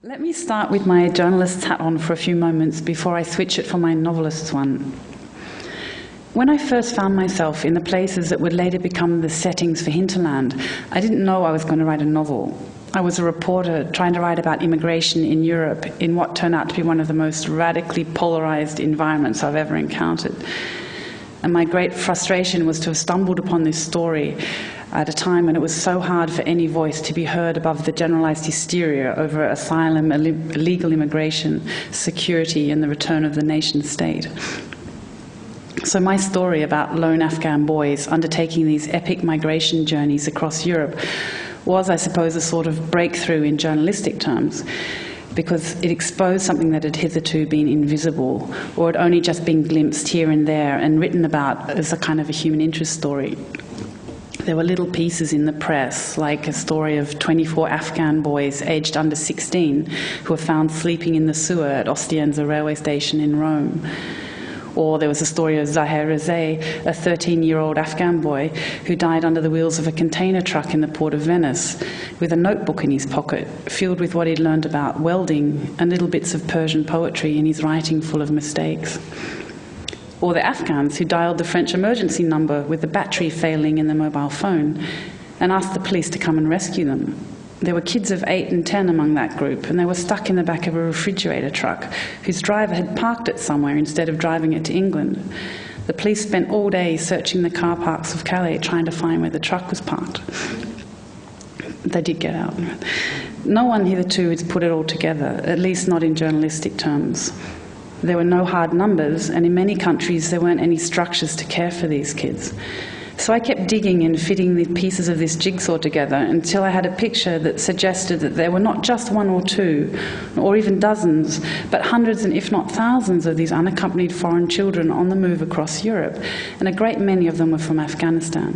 Let me start with my journalist's hat on for a few moments before I switch it for my novelist's one. When I first found myself in the places that would later become the settings for Hinterland, I didn't know I was going to write a novel. I was a reporter trying to write about immigration in Europe in what turned out to be one of the most radically polarized environments I've ever encountered. And my great frustration was to have stumbled upon this story at a time when it was so hard for any voice to be heard above the generalized hysteria over asylum, illegal immigration, security, and the return of the nation state. So my story about lone Afghan boys undertaking these epic migration journeys across Europe was, I suppose, a sort of breakthrough in journalistic terms, because it exposed something that had hitherto been invisible, or had only just been glimpsed here and there and written about as a kind of a human interest story. There were little pieces in the press, like a story of 24 Afghan boys aged under 16 who were found sleeping in the sewer at Ostiense railway station in Rome. Or there was a story of Zahir Rezai, a 13-year-old Afghan boy who died under the wheels of a container truck in the port of Venice, with a notebook in his pocket filled with what he'd learned about welding and little bits of Persian poetry in his writing full of mistakes. Or the Afghans who dialed the French emergency number with the battery failing in the mobile phone and asked the police to come and rescue them. There were kids of 8 and 10 among that group, and they were stuck in the back of a refrigerator truck whose driver had parked it somewhere instead of driving it to England. The police spent all day searching the car parks of Calais trying to find where the truck was parked. They did get out. No one hitherto has put it all together, at least not in journalistic terms. There were no hard numbers, and in many countries there weren't any structures to care for these kids. So I kept digging and fitting the pieces of this jigsaw together until I had a picture that suggested that there were not just one or two, or even dozens, but hundreds and if not thousands of these unaccompanied foreign children on the move across Europe, and a great many of them were from Afghanistan.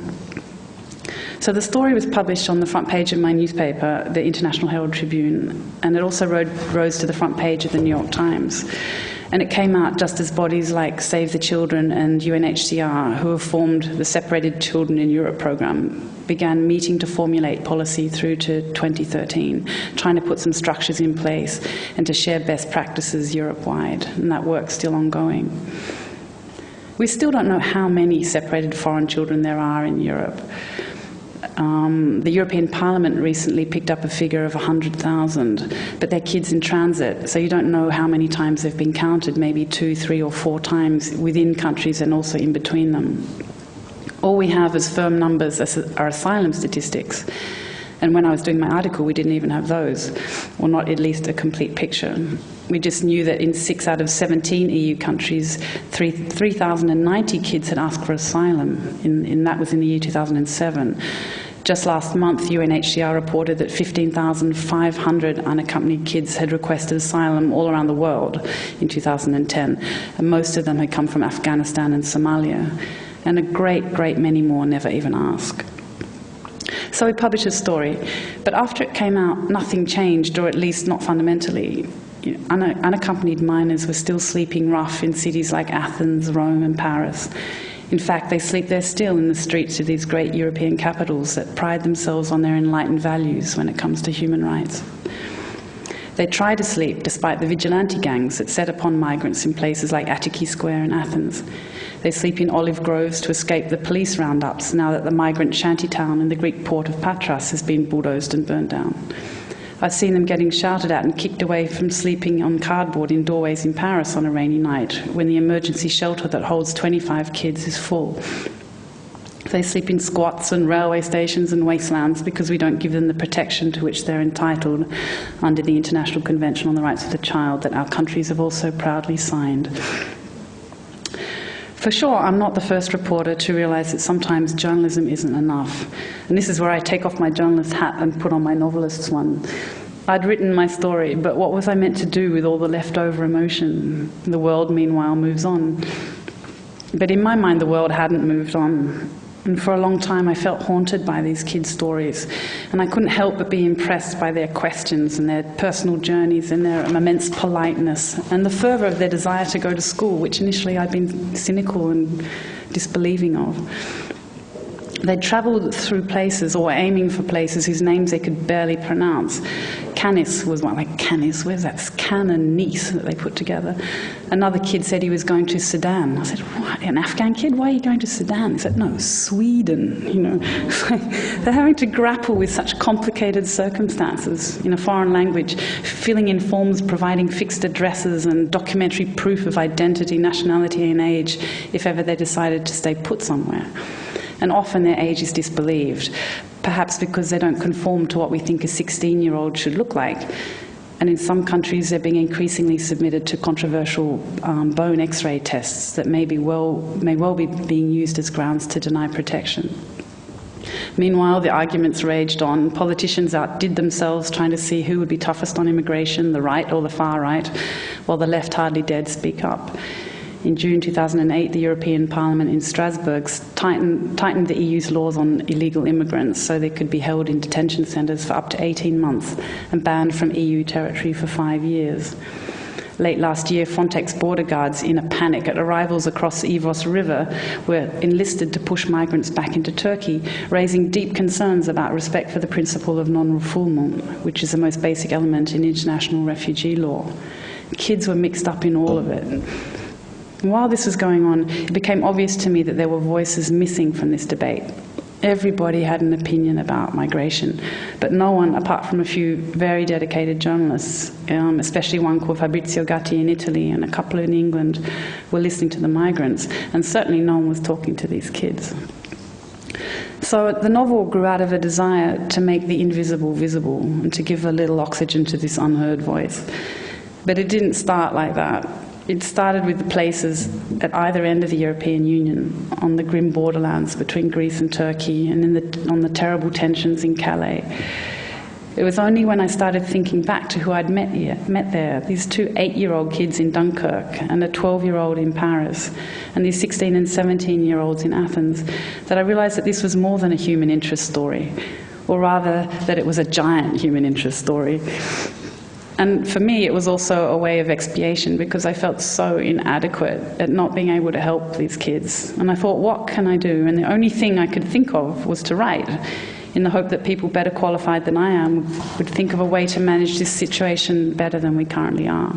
So the story was published on the front page of my newspaper, the International Herald Tribune, and it also rose to the front page of the New York Times. And it came out just as bodies like Save the Children and UNHCR, who have formed the Separated Children in Europe program, began meeting to formulate policy through to 2013, trying to put some structures in place and to share best practices Europe-wide, and that work's still ongoing. We still don't know how many separated foreign children there are in Europe. The European Parliament recently picked up a figure of 100,000, but they're kids in transit, so you don't know how many times they've been counted, maybe 2, 3, or 4 times within countries and also in between them. All we have as firm numbers are asylum statistics, and when I was doing my article we didn't even have those, or not at least a complete picture. We just knew that in 6 out of 17 EU countries, 3,090 kids had asked for asylum, that was in the year 2007. Just last month, UNHCR reported that 15,500 unaccompanied kids had requested asylum all around the world in 2010, and most of them had come from Afghanistan and Somalia, and a great, great many more never even asked. So we published a story, but after it came out, nothing changed, or at least not fundamentally. Unaccompanied minors were still sleeping rough in cities like Athens, Rome, and Paris. In fact, they sleep there still in the streets of these great European capitals that pride themselves on their enlightened values when it comes to human rights. They try to sleep despite the vigilante gangs that set upon migrants in places like Attiki Square in Athens. They sleep in olive groves to escape the police roundups now that the migrant shantytown in the Greek port of Patras has been bulldozed and burned down. I've seen them getting shouted at and kicked away from sleeping on cardboard in doorways in Paris on a rainy night when the emergency shelter that holds 25 kids is full. They sleep in squats and railway stations and wastelands because we don't give them the protection to which they're entitled under the International Convention on the Rights of the Child that our countries have also proudly signed. For sure, I'm not the first reporter to realize that sometimes journalism isn't enough. And this is where I take off my journalist hat and put on my novelist's one. I'd written my story, but what was I meant to do with all the leftover emotion? The world, meanwhile, moves on. But in my mind, the world hadn't moved on. And for a long time, I felt haunted by these kids' stories. And I couldn't help but be impressed by their questions and their personal journeys and their immense politeness and the fervour of their desire to go to school, which initially I'd been cynical and disbelieving of. They travelled through places, or were aiming for places whose names they could barely pronounce. Canis was one, like Canis, where's that? Can and Nice that they put together. Another kid said he was going to Sudan. I said, what, an Afghan kid? Why are you going to Sudan? He said, no, Sweden, you know. They're having to grapple with such complicated circumstances in a foreign language, filling in forms, providing fixed addresses and documentary proof of identity, nationality and age, if ever they decided to stay put somewhere. And often their age is disbelieved, perhaps because they don't conform to what we think a 16-year-old should look like. And in some countries, they're being increasingly submitted to controversial bone X-ray tests that may well be being used as grounds to deny protection. Meanwhile, the arguments raged on. Politicians outdid themselves trying to see who would be toughest on immigration, the right or the far right, while the left hardly dared speak up. In June 2008, the European Parliament in Strasbourg tightened the EU's laws on illegal immigrants so they could be held in detention centres for up to 18 months and banned from EU territory for 5 years. Late last year, Frontex border guards, in a panic at arrivals across the Evros River, were enlisted to push migrants back into Turkey, raising deep concerns about respect for the principle of non-refoulement, which is the most basic element in international refugee law. Kids were mixed up in all of it. While this was going on, it became obvious to me that there were voices missing from this debate. Everybody had an opinion about migration, but no one, apart from a few very dedicated journalists, especially one called Fabrizio Gatti in Italy and a couple in England, were listening to the migrants, and certainly no one was talking to these kids. So the novel grew out of a desire to make the invisible visible and to give a little oxygen to this unheard voice. But it didn't start like that. It started with the places at either end of the European Union, on the grim borderlands between Greece and Turkey, and on the terrible tensions in Calais. It was only when I started thinking back to who I'd met there, these two 8-year-old kids in Dunkirk and a 12-year-old in Paris, and these 16 and 17-year-olds in Athens, that I realized that this was more than a human interest story, or rather that it was a giant human interest story. And for me, it was also a way of expiation, because I felt so inadequate at not being able to help these kids. And I thought, what can I do? And the only thing I could think of was to write, in the hope that people better qualified than I am would think of a way to manage this situation better than we currently are.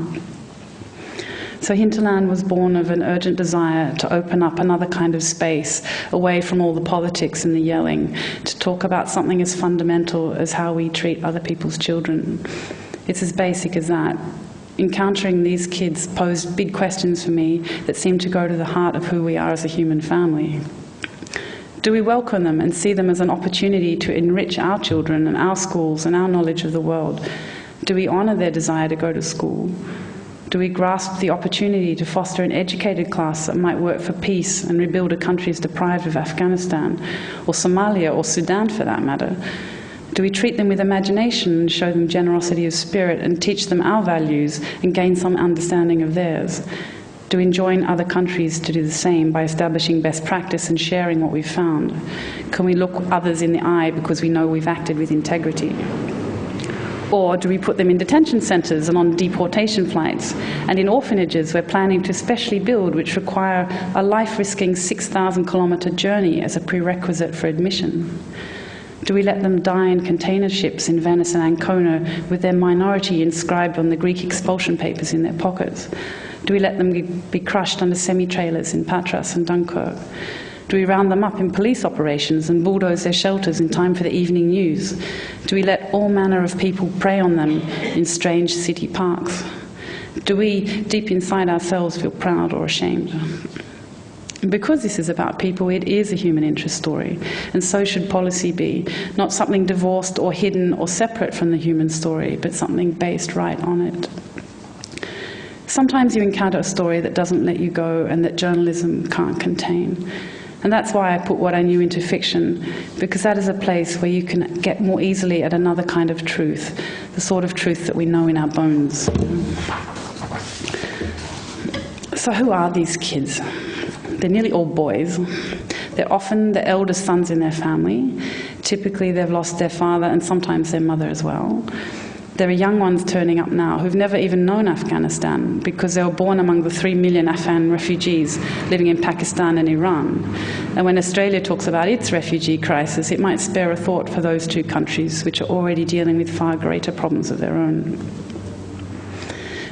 So Hinterland was born of an urgent desire to open up another kind of space, away from all the politics and the yelling, to talk about something as fundamental as how we treat other people's children. It's as basic as that. Encountering these kids posed big questions for me that seemed to go to the heart of who we are as a human family. Do we welcome them and see them as an opportunity to enrich our children and our schools and our knowledge of the world? Do we honour their desire to go to school? Do we grasp the opportunity to foster an educated class that might work for peace and rebuild a countries deprived of Afghanistan, or Somalia, or Sudan for that matter? Do we treat them with imagination and show them generosity of spirit and teach them our values and gain some understanding of theirs? Do we enjoin other countries to do the same by establishing best practice and sharing what we've found? Can we look others in the eye because we know we've acted with integrity? Or do we put them in detention centres and on deportation flights, and in orphanages we're planning to specially build, which require a life-risking 6,000-kilometre journey as a prerequisite for admission? Do we let them die in container ships in Venice and Ancona with their minority inscribed on the Greek expulsion papers in their pockets? Do we let them be crushed under semi-trailers in Patras and Dunkirk? Do we round them up in police operations and bulldoze their shelters in time for the evening news? Do we let all manner of people prey on them in strange city parks? Do we, deep inside ourselves, feel proud or ashamed? Because this is about people, it is a human interest story, and so should policy be. Not something divorced or hidden or separate from the human story, but something based right on it. Sometimes you encounter a story that doesn't let you go and that journalism can't contain. And that's why I put what I knew into fiction, because that is a place where you can get more easily at another kind of truth, the sort of truth that we know in our bones. So who are these kids? They're nearly all boys. They're often the eldest sons in their family. Typically they've lost their father and sometimes their mother as well. There are young ones turning up now who've never even known Afghanistan because they were born among the 3 million Afghan refugees living in Pakistan and Iran. And when Australia talks about its refugee crisis, it might spare a thought for those two countries, which are already dealing with far greater problems of their own.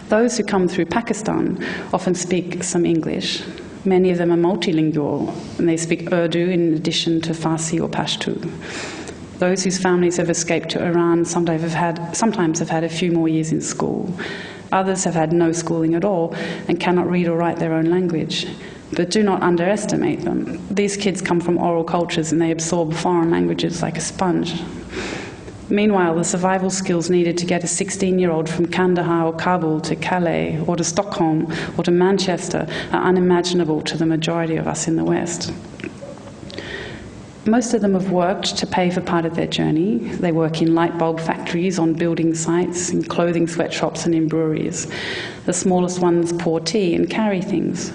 Those who come through Pakistan often speak some English. Many of them are multilingual, and they speak Urdu in addition to Farsi or Pashto. Those whose families have escaped to Iran sometimes have had a few more years in school. Others have had no schooling at all and cannot read or write their own language. But do not underestimate them. These kids come from oral cultures and they absorb foreign languages like a sponge. Meanwhile, the survival skills needed to get a 16-year-old from Kandahar or Kabul to Calais or to Stockholm or to Manchester are unimaginable to the majority of us in the West. Most of them have worked to pay for part of their journey. They work in light bulb factories, on building sites, in clothing sweatshops and in breweries. The smallest ones pour tea and carry things.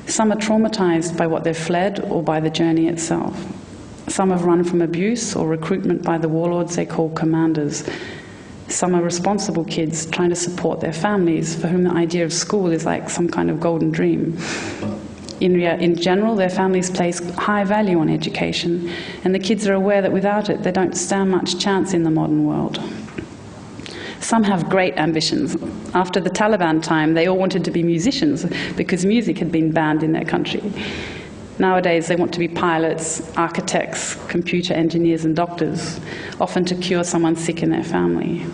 Some are traumatized by what they've fled or by the journey itself. Some have run from abuse or recruitment by the warlords they call commanders. Some are responsible kids trying to support their families, for whom the idea of school is like some kind of golden dream. In general, their families place high value on education, and the kids are aware that without it, they don't stand much chance in the modern world. Some have great ambitions. After the Taliban time, they all wanted to be musicians because music had been banned in their country. Nowadays, they want to be pilots, architects, computer engineers, and doctors, often to cure someone sick in their family.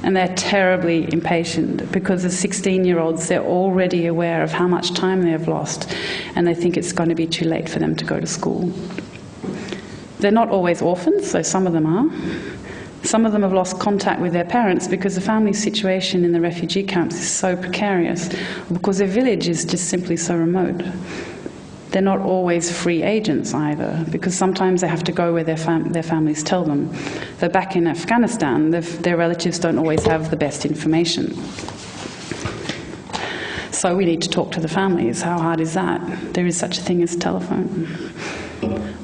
And they're terribly impatient because as 16-year-olds, they're already aware of how much time they have lost, and they think it's going to be too late for them to go to school. They're not always orphans, though some of them are. Some of them have lost contact with their parents because the family situation in the refugee camps is so precarious, or because their village is just simply so remote. They're not always free agents either, because sometimes they have to go where their families tell them. Though back in Afghanistan, their relatives don't always have the best information. So we need to talk to the families. How hard is that? There is such a thing as telephone.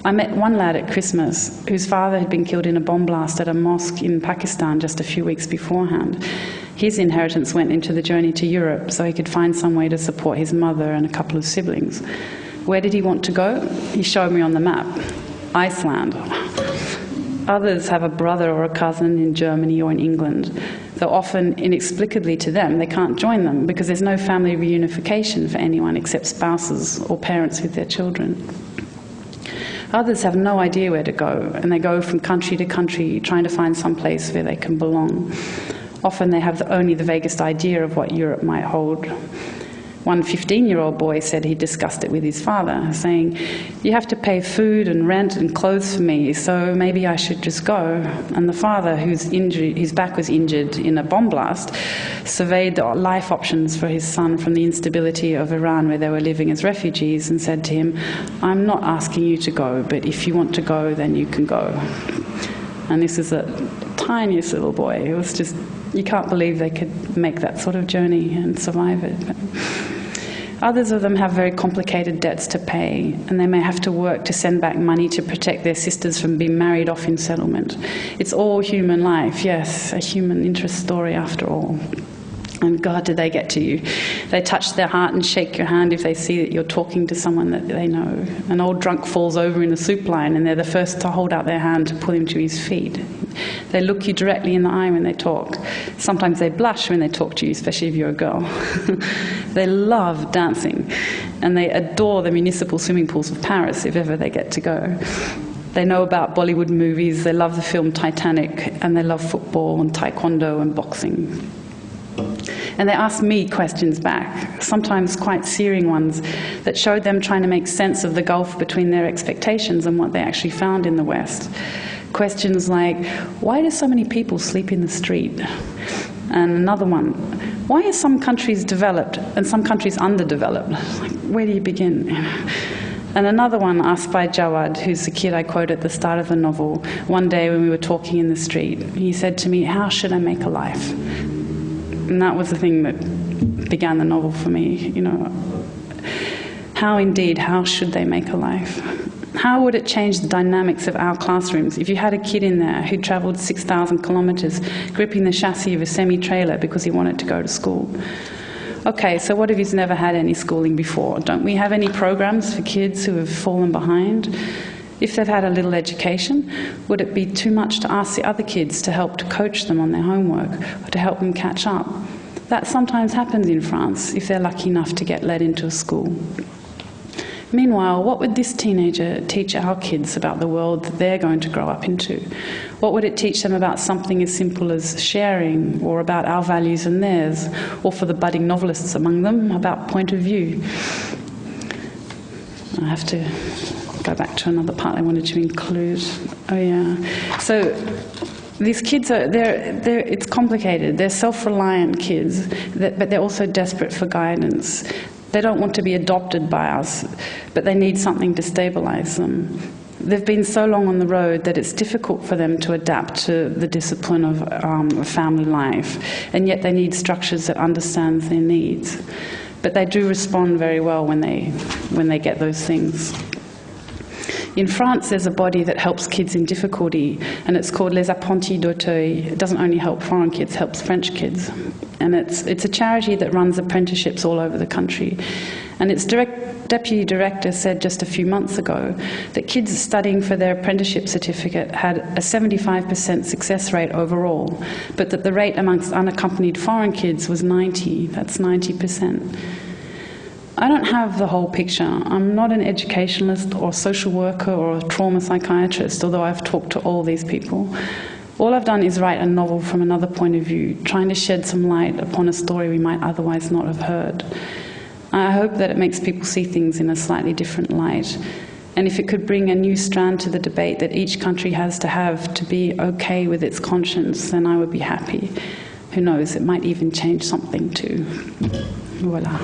I met one lad at Christmas whose father had been killed in a bomb blast at a mosque in Pakistan just a few weeks beforehand. His inheritance went into the journey to Europe so he could find some way to support his mother and a couple of siblings. Where did he want to go? He showed me on the map. Iceland. Others have a brother or a cousin in Germany or in England, though often, inexplicably to them, they can't join them because there's no family reunification for anyone except spouses or parents with their children. Others have no idea where to go, and they go from country to country trying to find some place where they can belong. Often they have only the vaguest idea of what Europe might hold. One 15-year-old boy said he discussed it with his father, saying, "You have to pay food and rent and clothes for me, so maybe I should just go." And the father, whose back was injured in a bomb blast, surveyed the life options for his son from the instability of Iran where they were living as refugees and said to him, "I'm not asking you to go, but if you want to go, then you can go." And this is the tiniest little boy. It was just, you can't believe they could make that sort of journey and survive it. Others of them have very complicated debts to pay, and they may have to work to send back money to protect their sisters from being married off in settlement. It's all human life, yes, a human interest story after all. And God, did they get to you. They touch their heart and shake your hand if they see that you're talking to someone that they know. An old drunk falls over in the soup line and they're the first to hold out their hand to pull him to his feet. They look you directly in the eye when they talk. Sometimes they blush when they talk to you, especially if you're a girl. They love dancing, and they adore the municipal swimming pools of Paris if ever they get to go. They know about Bollywood movies, they love the film Titanic, and they love football and taekwondo and boxing. And they asked me questions back, sometimes quite searing ones, that showed them trying to make sense of the gulf between their expectations and what they actually found in the West. Questions like, why do so many people sleep in the street? And another one, why are some countries developed and some countries underdeveloped? Like, where do you begin? And another one asked by Jawad, who's the kid I quote at the start of the novel. One day when we were talking in the street, he said to me, how should I make a life? And that was the thing that began the novel for me, you know. How indeed, how should they make a life? How would it change the dynamics of our classrooms if you had a kid in there who travelled 6,000 kilometres gripping the chassis of a semi-trailer because he wanted to go to school? Okay, so what if he's never had any schooling before? Don't we have any programs for kids who have fallen behind? If they've had a little education, would it be too much to ask the other kids to help to coach them on their homework or to help them catch up? That sometimes happens in France if they're lucky enough to get let into a school. Meanwhile, what would this teenager teach our kids about the world that they're going to grow up into? What would it teach them about something as simple as sharing, or about our values and theirs, or for the budding novelists among them, about point of view? I have to go back to another part I wanted to include. Oh yeah. So these kids it's complicated. They're self-reliant kids, but they're also desperate for guidance. They don't want to be adopted by us, but they need something to stabilize them. They've been so long on the road that it's difficult for them to adapt to the discipline of family life, and yet they need structures that understand their needs. But they do respond very well when they get those things. In France, there's a body that helps kids in difficulty, and it's called Les Apprentis d'Auteuil. It doesn't only help foreign kids, it helps French kids. And it's a charity that runs apprenticeships all over the country. And its deputy director said just a few months ago that kids studying for their apprenticeship certificate had a 75% success rate overall, but that the rate amongst unaccompanied foreign kids was 90. That's 90%. I don't have the whole picture. I'm not an educationalist or social worker or a trauma psychiatrist, although I've talked to all these people. All I've done is write a novel from another point of view, trying to shed some light upon a story we might otherwise not have heard. I hope that it makes people see things in a slightly different light. And if it could bring a new strand to the debate that each country has to be okay with its conscience, then I would be happy. Who knows, it might even change something too. Voilà.